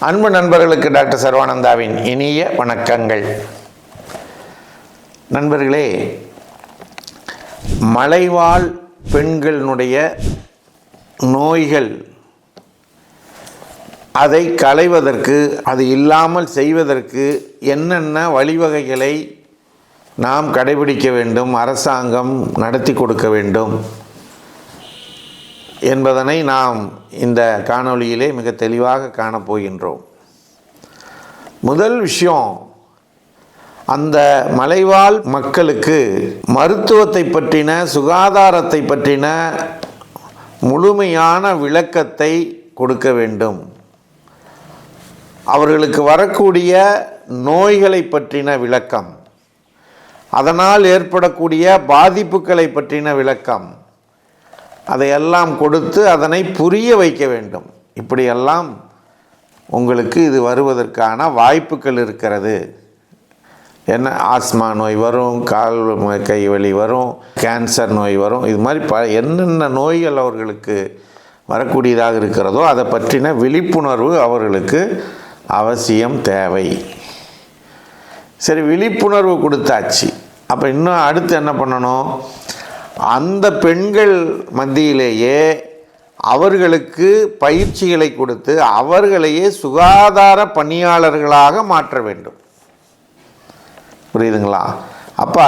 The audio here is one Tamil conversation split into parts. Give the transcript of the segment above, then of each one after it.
அன்பு நண்பர்களுக்கு டாக்டர் சர்வானந்தாவின் இனிய வணக்கங்கள். நண்பர்களே, மலைவாழ் பெண்களினுடைய நோய்கள் அதை களைவதற்கு, அது இல்லாமல் செய்வதற்கு என்னென்ன வழிவகைகளை நாம் கடைபிடிக்க வேண்டும், அரசாங்கம் நடத்தி கொடுக்க வேண்டும் என்பதனை நாம் இந்த காணொளியிலே மிக தெளிவாக காணப்போகின்றோம். முதல் விஷயம், அந்த மலைவாழ் மக்களுக்கு மருத்துவத்தை பற்றின, சுகாதாரத்தை பற்றின முழுமையான விளக்கத்தை கொடுக்க வேண்டும். அவர்களுக்கு வரக்கூடிய நோய்களை பற்றின விளக்கம், அதனால் ஏற்படக்கூடிய பாதிப்புகளை பற்றின விளக்கம், அதையெல்லாம் கொடுத்து அதனை புரிய வைக்க வேண்டும். இப்படியெல்லாம் உங்களுக்கு இது வருவதற்கான வாய்ப்புகள் இருக்கிறது. என்ன, ஆஸ்மா நோய் வரும், கால் கை வலி வரும், கேன்சர் நோய் வரும், இது மாதிரி என்னென்ன நோய்கள் அவர்களுக்கு வரக்கூடியதாக இருக்கிறதோ அதை பற்றின விழிப்புணர்வு அவர்களுக்கு அவசியம் தேவை. சரி, விழிப்புணர்வு கொடுத்தாச்சு. அப்போ இன்னும் அடுத்து என்ன பண்ணணும்? அந்த பெண்கள் மத்தியிலேயே அவர்களுக்கு பயிற்சிகளை கொடுத்து அவர்களையே சுகாதார பணியாளர்களாக மாற்ற வேண்டும். புரியுதுங்களா? அப்போ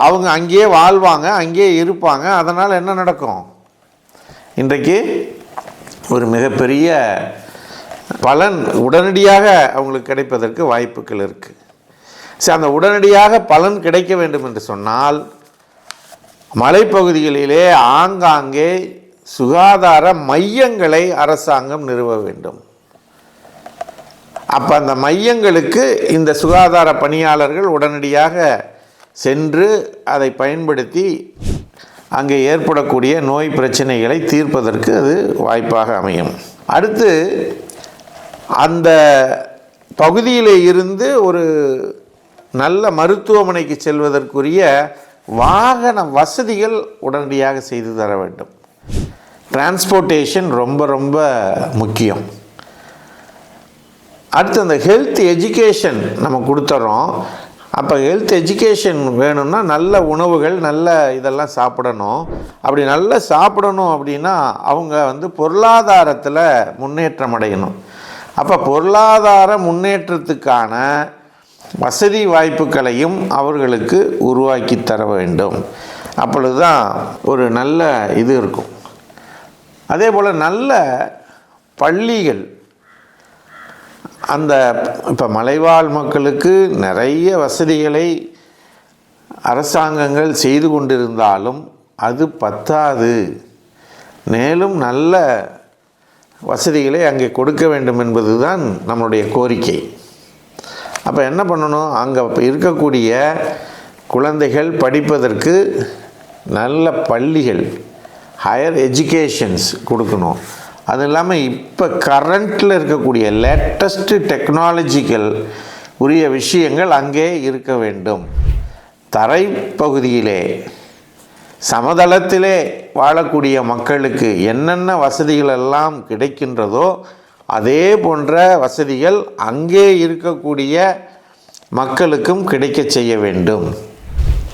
அவங்க அங்கேயே வாழ்வாங்க, அங்கேயே இருப்பாங்க. அதனால் என்ன நடக்கும்? இன்றைக்கு ஒரு மிகப்பெரிய பலன் உடனடியாக அவங்களுக்கு கிடைப்பதற்கு வாய்ப்புகள் இருக்குது. சரி, அந்த உடனடியாக பலன் கிடைக்க வேண்டும் என்று சொன்னால் மலைப்பகுதிகளிலே ஆங்காங்கே சுகாதார மையங்களை அரசாங்கம் நிறுவ வேண்டும். அப்போ அந்த மையங்களுக்கு இந்த சுகாதார பணியாளர்கள் உடனடியாக சென்று அதை பயன்படுத்தி அங்கே ஏற்படக்கூடிய நோய் பிரச்சனைகளை தீர்ப்பதற்கு அது வாய்ப்பாக அமையும். அடுத்து, அந்த பகுதியிலே இருந்து ஒரு நல்ல மருத்துவமனைக்கு செல்வதற்குரிய வாகன வசதிகள் உடனடியாக செய்து தர வேண்டும். டிரான்ஸ்போர்ட்டேஷன் ரொம்ப ரொம்ப முக்கியம். அடுத்து, அந்த ஹெல்த் எஜுகேஷன் நம்ம கொடுத்துட்றோம். அப்போ ஹெல்த் எஜுகேஷன் வேணும்னா நல்ல உணவுகள், நல்ல இதெல்லாம் சாப்பிடணும். அப்படி நல்லா சாப்பிடணும் அப்படின்னா அவங்க பொருளாதாரத்தில் முன்னேற்றம் அடையணும். அப்போ பொருளாதார முன்னேற்றத்துக்கான வசதி வாய்ப்புகளையும் அவர்களுக்கு உருவாக்கி தர வேண்டும். அப்பொழுது தான் ஒரு நல்ல இது இருக்கும். அதே போல் நல்ல பள்ளிகள், அந்த இப்போ மலைவாழ் மக்களுக்கு நிறைய வசதிகளை அரசாங்கங்கள் செய்து கொண்டிருந்தாலும் அது பத்தாது. மேலும் நல்ல வசதிகளை அங்கே கொடுக்க வேண்டும் என்பது தான் நம்மளுடைய கோரிக்கை. அப்போ என்ன பண்ணணும்? அங்கே இருக்கக்கூடிய குழந்தைகள் படிப்பதற்கு நல்ல பள்ளிகள், ஹையர் எஜுகேஷன்ஸ் கொடுக்கணும். அது இல்லாமல் இப்போ கரண்ட்டில் இருக்கக்கூடிய லேட்டஸ்ட்டு டெக்னாலஜிக்கல் உரிய விஷயங்கள் அங்கே இருக்க வேண்டும். தரைப்பகுதியிலே, சமதளத்திலே வாழக்கூடிய மக்களுக்கு என்னென்ன வசதிகள் எல்லாம் கிடைக்கின்றதோ அதே போன்ற வசதிகள் அங்கே இருக்கக்கூடிய மக்களுக்கும் கிடைக்க செய்ய வேண்டும்.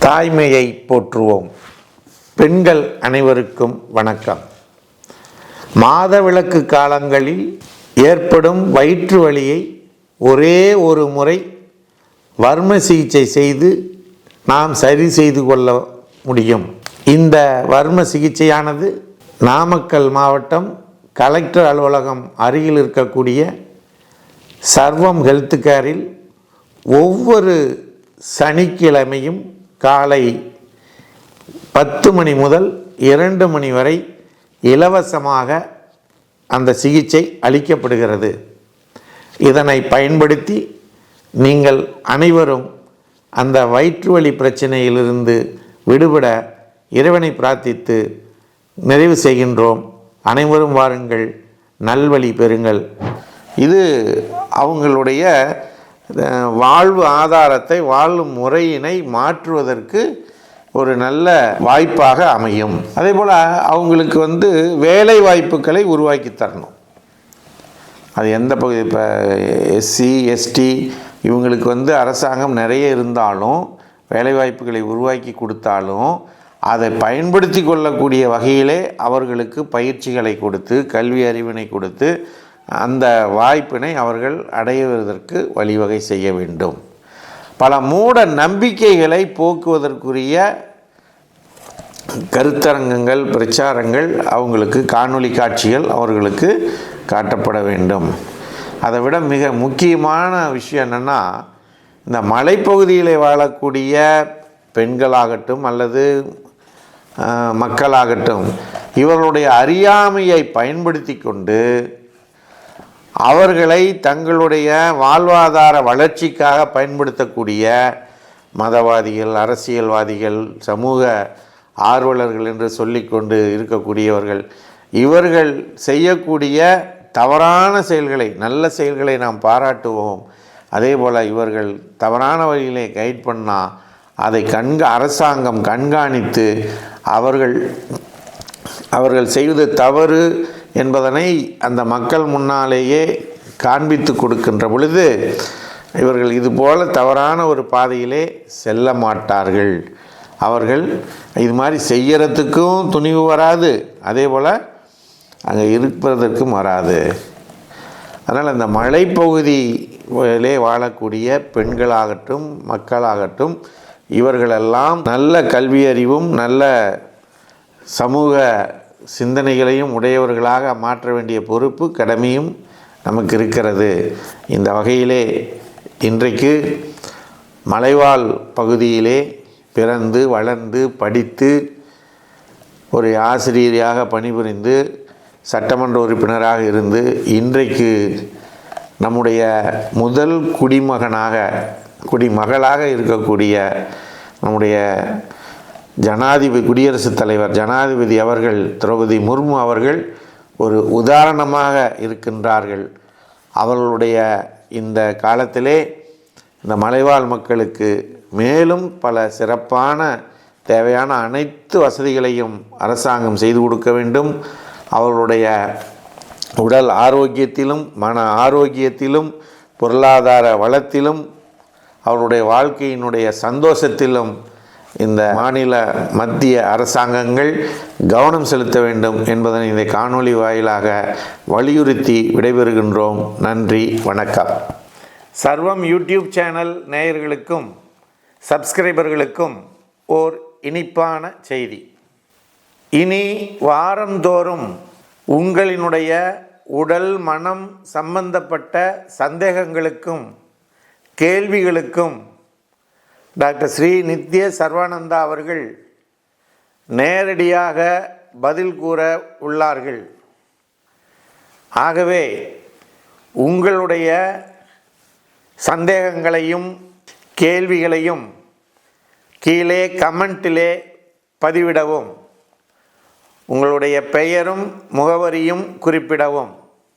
தாய்மையை போற்றுவோம். பெண்கள் அனைவருக்கும் வணக்கம். மாதவிலக்கு காலங்களில் ஏற்படும் வயிற்று வலியை ஒரே ஒரு முறை வர்ம சிகிச்சை செய்து நாம் சரி செய்து கொள்ள முடியும். இந்த வர்ம சிகிச்சையானது நாமக்கல் மாவட்டம் கலெக்டர் அலுவலகம் அருகில் இருக்கக்கூடிய சர்வம் ஹெல்த் கேரில் ஒவ்வொரு சனிக்கிழமையும் காலை 10 மணி முதல் 2 மணி வரை இலவசமாக அந்த சிகிச்சை அளிக்கப்படுகிறது. இதனை பயன்படுத்தி நீங்கள் அனைவரும் அந்த வயிற்று வலி பிரச்சனையிலிருந்து விடுபட இறைவனை பிரார்த்தித்து நிறைவு செய்கின்றோம். அனைவரும் வாருங்கள், நல்வழி பெறுங்கள். இது அவங்களுடைய வாழ்வு ஆதாரத்தை, வாழும் முறையினை மாற்றுவதற்கு ஒரு நல்ல வாய்ப்பாக அமையும். அதே போல் அவங்களுக்கு வேலை வாய்ப்புகளை உருவாக்கி தரணும். அது எந்த பகுதி, இப்போ எஸ்சி எஸ்டி இவங்களுக்கு அரசாங்கம் நிறைய இருந்தாலும், வேலைவாய்ப்புகளை உருவாக்கி கொடுத்தாலும், அதை பயன்படுத்தி கொள்ளக்கூடிய வகையிலே அவர்களுக்கு பயிற்சிகளை கொடுத்து, கல்வி அறிவினை கொடுத்து, அந்த வாய்ப்பினை அவர்கள் அடைவதற்கு வழிவகை செய்ய வேண்டும். பல மூட நம்பிக்கைகளை போக்குவதற்குரிய கருத்தரங்கங்கள், பிரச்சாரங்கள், அவங்களுக்கு காணொளி காட்சிகள் அவர்களுக்கு காட்டப்பட வேண்டும். அதை விட மிக முக்கியமான விஷயம் என்னென்னா, இந்த மலைப்பகுதியில் வாழக்கூடிய பெண்களாகட்டும் அல்லது மக்களாகட்டும், இவர்களுடைய அறியாமையை பயன்படுத்தி கொண்டு அவர்களை தங்களுடைய வாழ்வாதார வளர்ச்சிக்காக பயன்படுத்தக்கூடிய மதவாதிகள், அரசியல்வாதிகள், சமூக ஆர்வலர்கள் என்று சொல்லிக்கொண்டு இருக்கக்கூடியவர்கள், இவர்கள் செய்யக்கூடிய தவறான செயல்களை, நல்ல செயல்களை நாம் பாராட்டுவோம். அதே போல் இவர்கள் தவறான வழியிலே கைட் பண்ணால் அதை அரசாங்கம் கண்காணித்து அவர்கள் செய்வது தவறு என்பதனை அந்த மக்கள் முன்னாலேயே காண்பித்து கொடுக்கின்ற பொழுது இவர்கள் இதுபோல் தவறான ஒரு பாதையிலே செல்ல மாட்டார்கள். அவர்கள் இது மாதிரி செய்யறதுக்கும் துணிவு வராது, அதே போல் அங்கே இருப்பதற்கும் வராது. அதனால் இந்த மலைப்பகுதியிலே வாழக்கூடிய பெண்களாகட்டும் மக்களாகட்டும் இவர்களெல்லாம் நல்ல கல்வியறிவும் நல்ல சமூக சிந்தனைகளையும் உடையவர்களாக மாற்ற வேண்டிய பொறுப்பு, கடமையும் நமக்கு இருக்கிறது. இந்த வகையிலே இன்றைக்கு மலைவாழ் பகுதியிலே பிறந்து வளர்ந்து படித்து ஒரு ஆசிரியராக பணிபுரிந்து சட்டமன்ற உறுப்பினராக இருந்து இன்றைக்கு நம்முடைய முதல் குடிமகளாக இருக்கக்கூடிய நம்முடைய குடியரசுத் தலைவர் ஜனாதிபதி அவர்கள் திரௌபதி முர்மு அவர்கள் ஒரு உதாரணமாக இருக்கின்றார்கள். அவர்களுடைய இந்த காலத்திலே இந்த மலைவாழ் மக்களுக்கு மேலும் பல சிறப்பான தேவையான அனைத்து வசதிகளையும் அரசாங்கம் செய்து கொடுக்க வேண்டும். அவர்களுடைய உடல் ஆரோக்கியத்திலும் மன ஆரோக்கியத்திலும் பொருளாதார வளத்திலும் அவருடைய வாழ்க்கையினுடைய சந்தோஷத்திலும் இந்த மாநில மத்திய அரசாங்கங்கள் கவனம் செலுத்த வேண்டும் என்பதனை இந்த காணொளி வாயிலாக வலியுறுத்தி விடைபெறுகின்றோம். நன்றி, வணக்கம். சர்வம் யூடியூப் சேனல் நேயர்களுக்கும் சப்ஸ்கிரைபர்களுக்கும் ஓர் இனிப்பான செய்தி. இனி வாரந்தோறும் உங்களினுடைய உடல் மனம் சம்பந்தப்பட்ட சந்தேகங்களுக்கும் கேள்விகளுக்கும் டாக்டர் ஸ்ரீ நித்ய சர்வானந்தா அவர்கள் நேரடியாக பதில் கூற உள்ளார்கள். ஆகவே உங்களுடைய சந்தேகங்களையும் கேள்விகளையும் கீழே கமெண்டிலே பதிவிடவும், உங்களுடைய பெயரும் முகவரியும் குறிப்பிடவும்.